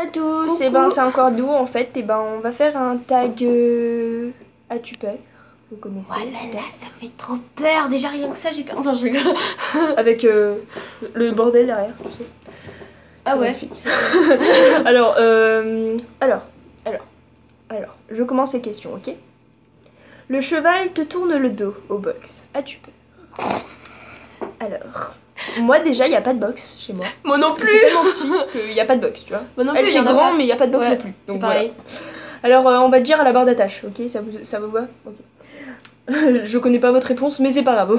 à tous. Et ben c'est encore nous en fait. Et ben on va faire un tag As-tu peur? Vous connaissez? Oh là là, ça fait trop peur. Déjà rien que ça, j'ai peur. Non, je rigole. Avec le bordel derrière, tu sais. Ah ouais. alors, je commence les questions, ok? Le cheval te tourne le dos au box. As-tu peur? Alors, moi déjà, il n'y a pas de box chez moi. Moi non Parce plus. que c'est tellement petit qu'il n'y a pas de box, tu vois. Moi non Elle plus. c'est grand, mais il n'y a pas de box Ouais, non plus. Donc c'est pareil. voilà. Alors, on va dire à la barre d'attache, ok? Ça vous va? Ok. Je connais pas votre réponse, mais c'est pas grave.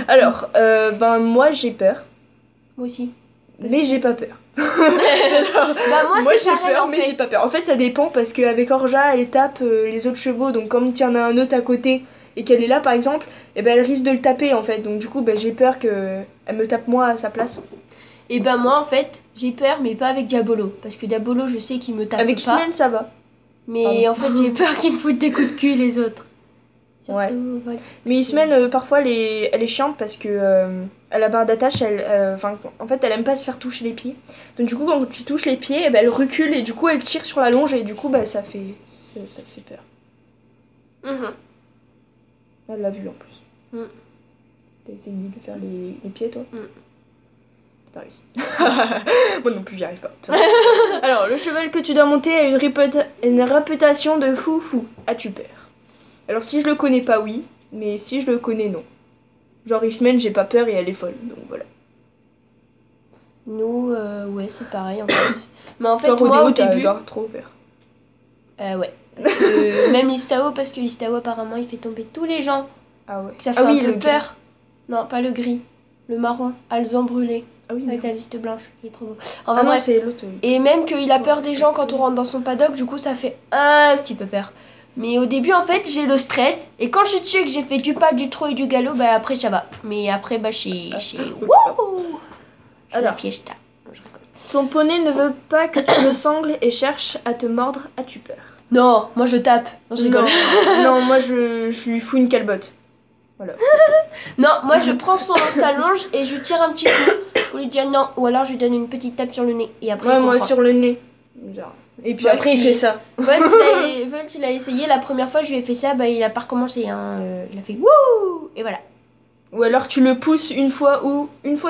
Alors, ben moi j'ai peur. Moi aussi. Mais j'ai pas peur. Bah moi j'ai c'est pareil, peur, en mais fait. j'ai pas peur. En fait, ça dépend parce qu'avec Orja, elle tape les autres chevaux. Donc, comme il y en a un autre à côté et qu'elle est là, par exemple, et ben elle risque de le taper en fait. Donc, du coup, ben, j'ai peur qu'elle me tape moi à sa place. Et ben moi en fait, j'ai peur, mais pas avec Diabolo. Parce que Diabolo, je sais qu'il me tape Avec pas. Ismen, ça va. Mais Pardon. en fait, j'ai peur qu'il me foute des coups de cul les autres. Ouais. Surtout, Volt, Mais parce que- Ismen, parfois, elle est chiante parce que à la barre d'attache, en fait, elle aime pas se faire toucher les pieds. Donc, du coup, quand tu touches les pieds, eh ben, elle recule et du coup, elle tire sur la longe et du coup, bah, ça fait peur. Mhm. Elle l'a vu en plus. Mm. T'as essayé de faire les pieds, toi? Mm. T'as pas réussi. Moi non plus, j'y arrive pas. Alors, le cheval que tu dois monter a une réputation de fou. As-tu peur? Alors, si je le connais pas, oui. Mais si je le connais, non. Genre, X-Men, j'ai pas peur et elle est folle. Donc voilà. Nous, ouais, c'est pareil en fait. Mais en fait, Toi, moi Rodéo, au t'as début. trop peur. Ouais. Même Listao, parce que Listao apparemment il fait tomber tous les gens. Ah ouais. Que ça fait oui, un peu le peur. Non, pas le gris. Le marron, Alzan brûlé. Ah oui, Avec mais... la liste blanche. Il est trop beau. Ah Enfin non, bref. c'est l'autre. Et même qu'il a peur des gens quand on rentre dans son paddock, du coup ça fait un petit peu peur. Mais au début en fait j'ai le stress. Et quand je suis dessus et que j'ai fait du pas, du trot et du galop, bah après ça va. Mais après bah chez... Wouhou, la Alors, fiesta. Non, je rigole. ton poney ne veut pas que tu le sangles et cherche à te mordre. As-tu peur? Non, moi je tape. Non, je rigole. Non, moi je lui fous une calbotte. Voilà. Non, moi je prends sa longe et je tire un petit coup pour lui dire non. Ou alors je lui donne une petite tape sur le nez. Et après Ouais, il moi comprend. sur le nez. Genre. Et puis Volt, après il fait ça. Volt, il a essayé la première fois, je lui ai fait ça, bah il a pas recommencé. Hein. Il a fait wouh. Et voilà. Ou alors tu le pousses une fois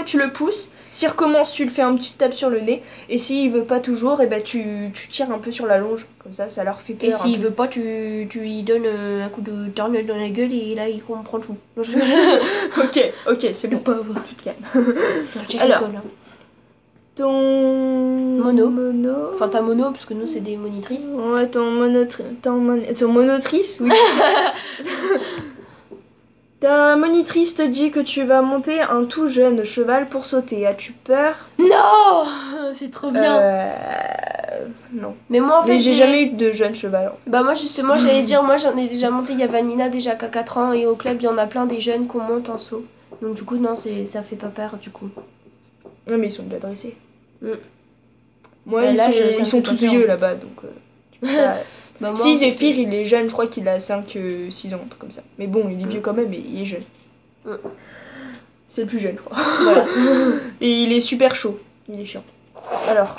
tu le pousses, s'il recommence tu le fais un petit tape sur le nez et s'il veut pas toujours et ben tu tires un peu sur la longe comme ça leur fait peur. Et s'il un peu. veut pas, tu lui donnes un coup de tornade dans la gueule et là il comprend tout. Ok, c'est bon. pauvre. Tu te calmes. Je Alors. rigole, hein. Ton Mono. mono. Enfin ta mono parce que nous c'est des monitrices. Ouais, ton monotrice, oui. Ta monitrice te dit que tu vas monter un tout jeune cheval pour sauter. As-tu peur? Non, c'est trop bien. Non. Mais moi en fait Mais j'ai jamais eu de jeune cheval. Bah moi justement j'allais dire, moi j'en ai déjà monté, il y a Vanina déjà qu'à 4 ans et au club il y en a plein des jeunes qu'on monte en saut. Donc du coup non, ça fait pas peur du coup. Non mais ils sont déjà dressés. Mm. Moi Bah, là, ça me ils sont fait tous pas peur, en vieux fait. là-bas donc tu peux pas... Bah, moi, Si en fait, Zéphyr il est jeune, je crois qu'il a 5-6 ans, un truc comme ça. Mais bon il est vieux quand même et il est jeune. Mm. C'est le plus jeune je crois. Voilà. Et il est super chaud. Il est chiant. Alors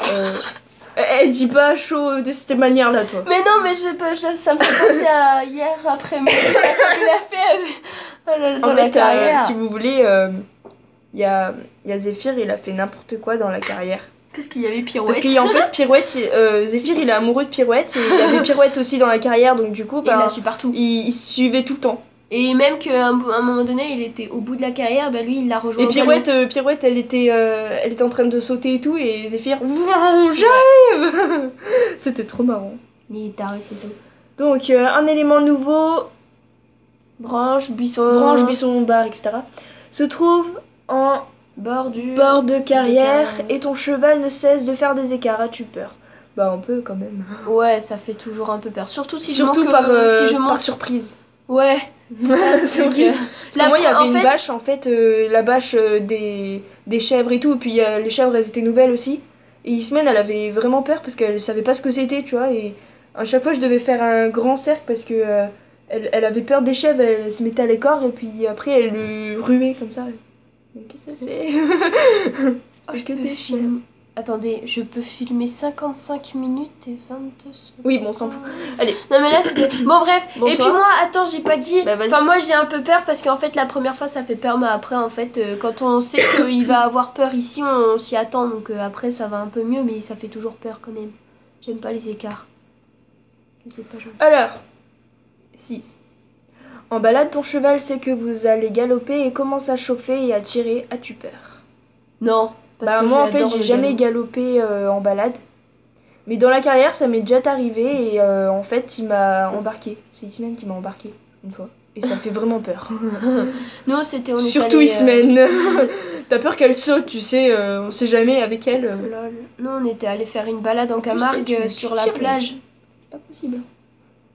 dis pas chaud de cette manière là toi. Mais non mais ça me fait penser à hier après-midi quand il a fait dans En la fait, carrière. si vous voulez, il y a Zéphyr, il a fait n'importe quoi dans la carrière. Qu'est-ce qu'il y avait Parce Pirouette? qu'en fait, Pirouette, Zéphyr, il est amoureux de Pirouette, et il y avait Pirouette aussi dans la carrière, donc du coup, Et il la suit partout. il suivait tout le temps. Et même qu'à un moment donné il était au bout de la carrière, bah lui il l'a rejoint. Et au galop. Pirouette, elle était en train de sauter et tout, et Zéphyr, j'arrive. C'était trop marrant. Il est taré c'est tout. Donc, un élément nouveau, Branche, buisson, bar, etc., se trouve en bordure. bord de carrière carrière. et ton cheval ne cesse de faire des écarts. As-tu peur? Bah un peu quand même. Ouais, ça fait toujours un peu peur. Surtout si Surtout je manque, si je par manque. surprise. Ouais. C'est horrible. Parce que moi il y avait une fait, bâche en fait, la bâche des chèvres et tout. Et puis les chèvres elles étaient nouvelles aussi. Et Ismène elle avait vraiment peur parce qu'elle savait pas ce que c'était, tu vois. Et à chaque fois je devais faire un grand cercle parce que elle avait peur des chèvres. Elle se mettait à l'écart et puis après elle le ruait comme ça. Mais qu'est-ce que ça fait? C'est que des chèvres. Attendez, je peux filmer 55 minutes et 22 secondes. Oui, bon, on s'en fout. Allez. Non mais là c'était... Bon bref, Bon, et toi puis moi, attends, j'ai pas dit... Bah, vas-y. Enfin moi j'ai un peu peur parce qu'en fait la première fois ça fait peur, mais après en fait quand on sait qu'il va avoir peur ici, on s'y attend. Donc après ça va un peu mieux, mais ça fait toujours peur quand même. J'aime pas les écarts. C'est pas gentil. Alors, 6. En balade, ton cheval sait que vous allez galoper et commence à chauffer et à tirer. As-tu peur? Non. Parce que Moi en fait j'adore j'ai le jamais galop. galopé en balade. Mais dans la carrière ça m'est déjà arrivé et en fait il m'a embarqué. C'est Ismen qui m'a embarqué une fois. Et ça fait vraiment peur. Nous c'était... on est Surtout allé, Ismen. T'as peur qu'elle saute, tu sais, on sait jamais avec elle. Lol. Nous on était allé faire une balade en plus, Camargue tu sur la tires, plage. Pas possible.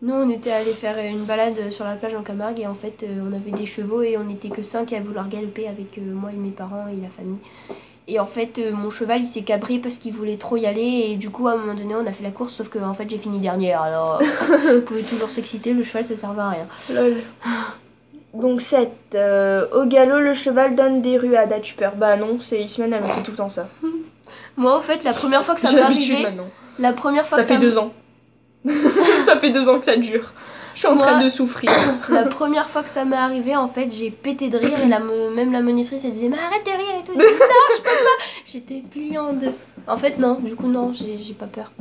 Nous, on était allé faire une balade sur la plage en Camargue et en fait, on avait des chevaux et on n'était que 5 à vouloir galoper avec moi et mes parents et la famille. Et en fait, mon cheval, il s'est cabré parce qu'il voulait trop y aller et du coup, à un moment donné, on a fait la course, sauf que en fait, j'ai fini dernière. Alors, vous pouvez toujours s'exciter, le cheval, ça servait à rien. Lol. Donc 7. Au galop, le cheval donne des ruades. As-tu peur? Bah non, c'est Ismen, elle me fait tout le temps ça. Moi, en fait, la première fois que ça J'ai m'est l'habitude arrivé, maintenant. la première fois Ça que fait 2 ans. Ça fait 2 ans que ça dure. Je suis en train Moi- de souffrir. la première fois que ça m'est arrivé, en fait, j'ai pété de rire et même la monitrice, elle disait, mais arrête de rire et tout. Je dis, ça, je peux pas. J'étais pliée en deux. En fait, non, du coup, non, j'ai pas peur.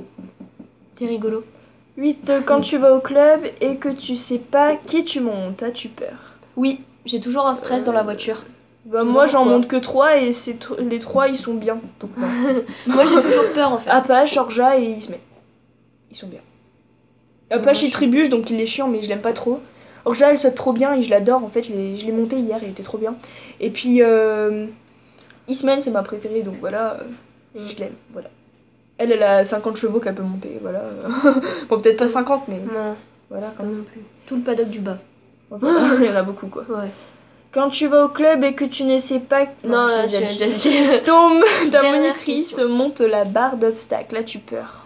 C'est rigolo. 8. Quand tu vas au club et que tu sais pas qui tu montes, as-tu peur? Oui, j'ai toujours un stress dans la voiture. Bah Je sais moi pas j'en pourquoi. monte que 3 et les 3 ils sont bien. Donc non. Moi, j'ai toujours peur, en fait. Apache, Orja et Ismen. Ils sont bien. Apache moi, il trébuche donc il est chiant mais je l'aime pas trop. Orja elle saute trop bien et je l'adore en fait, je l'ai monté hier, il était trop bien. Et puis Ismen c'est ma préférée donc voilà, je l'aime, voilà. Elle a 50 chevaux qu'elle peut monter, voilà. Bon peut-être pas 50 mais Non, voilà quand pas même. non plus. Tout le paddock du bas. Voilà, il y en a beaucoup quoi. Ouais. Quand tu vas au club et que tu ne sais pas... Non, là, j'ai tu déjà as dit. déjà dit. Ta Dernière monitrice question. monte la barre d'obstacles, là tu peur.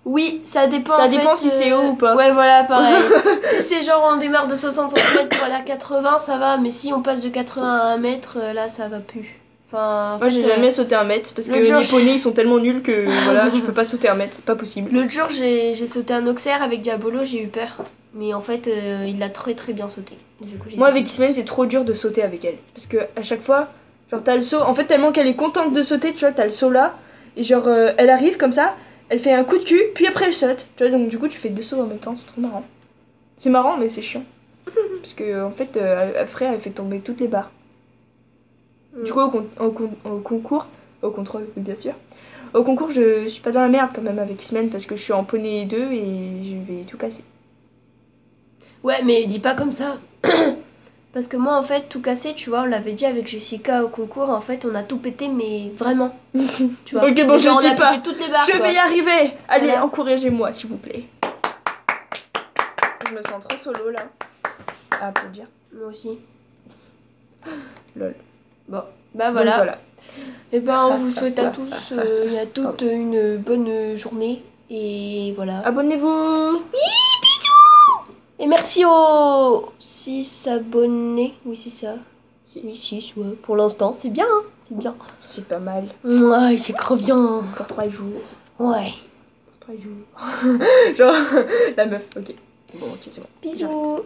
Oui, ça dépend. Ça en dépend fait, si c'est haut ou pas. Ouais, voilà, pareil. Si c'est genre on démarre de 60 cm pour aller à 80, ça va. Mais si on passe de 80 à 1 mètre, là, ça va plus. Enfin, en Moi fait, j'ai jamais sauté 1 mètre parce que l'autre jour, les poneys ils sont tellement nuls que voilà, tu peux pas sauter 1 mètre, c'est pas possible. L'autre jour, j'ai sauté un Auxerre avec Diabolo, j'ai eu peur. Mais en fait, il l'a très très bien sauté. Du coup, j'ai Moi pas avec peur. Ismaël c'est trop dur de sauter avec elle. Parce que à chaque fois, genre t'as le saut, en fait tellement qu'elle est contente de sauter, tu vois, t'as le saut là. Et genre elle arrive comme ça, elle fait un coup de cul, puis après elle saute. Tu vois, donc du coup tu fais 2 sauts en même temps, c'est trop marrant. C'est marrant mais c'est chiant. Parce que en fait, après elle fait tomber toutes les barres. Du coup, au concours, au contrôle, oui, bien sûr. Au concours, je suis pas dans la merde quand même avec Ismen parce que je suis en poney 2 et je vais tout casser. Ouais, mais dis pas comme ça. Parce que moi, en fait, tout cassé, tu vois, on l'avait dit avec Jessica au concours, en fait, on a tout pété, mais vraiment. Tu vois. Ok, bon, je Genre, le dis on a pas. pété toutes les barres, Je quoi. vais y arriver. Allez, Voilà. encouragez-moi, s'il vous plaît. Je me sens trop solo là. À applaudir. Moi aussi. Lol. Bon, bah Donc, voilà. voilà. Et ben, on vous souhaite à tous et à toutes une bonne journée. Et voilà. Abonnez-vous. Et merci aux 6 abonnés. Oui, c'est ça. Oui, 6, ouais. Pour l'instant, c'est bien, hein. C'est bien. C'est pas mal. Ouais, c'est trop bien. Pour 3 jours. Ouais. Pour 3 jours. Genre, la meuf, ok. Bon, ok, c'est bon. Bisous.